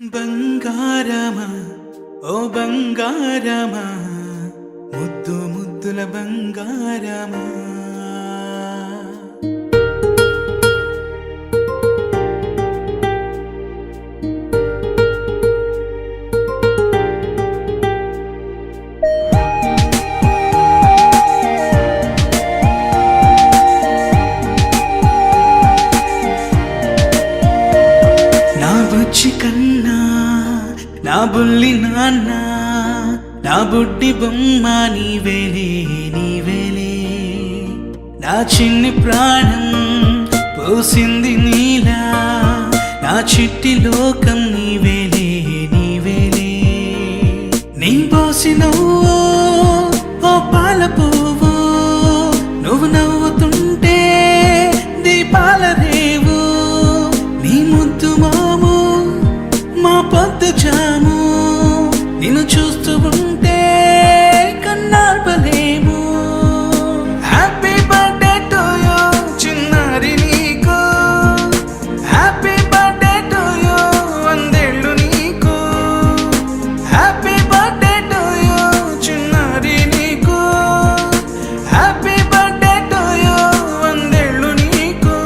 బంగారమా ఓ బంగారమా ముద్దు ముద్దుల బంగారమా నా బుజ్జి కన్నా నా బుల్లి నాన్న నా బుడ్డి బొమ్మ నీవేలే నీవేలే నా చిన్ని ప్రాణం పోసింది నీలా నా చిట్టి లోకం నీవేలే నీవేలే నీ పోసినవో ఓ పాల పువ్వు నువ్వు నవ్వుతుంటే దీపాల రేవు నీ ముద్దు మాము మా పొద్దు జాము నిన్ను చూస్తూ ఉంటే కన్నార్పలేము. హ్యాపీ బర్త్డే టు యూ చిన్నారి నీకు, హ్యాపీ బర్త్డే టు యూ వందేళ్ళు నీకు, హ్యాపీ బర్త్డే టు యూ చిన్నారి నీకు, హ్యాపీ బర్త్డే టు యూ వందేళ్ళు నీకు.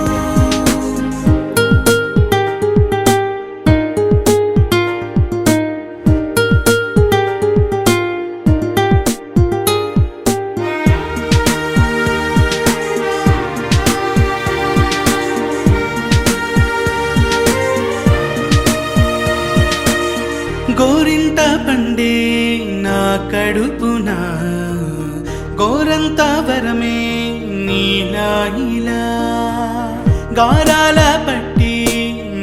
గోరింట పండే నా కడుపున గోరంత వరమే నీలా ఇలా గారాల పట్టి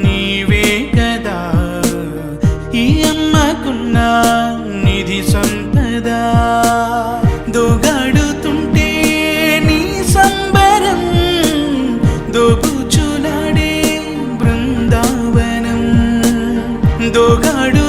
నీవే కదా ఈ అమ్మకున్న నిధి సంపద దోగాడుతుంటే నీ సంబరం దోబుచులాడే బృందావనం దోగాడు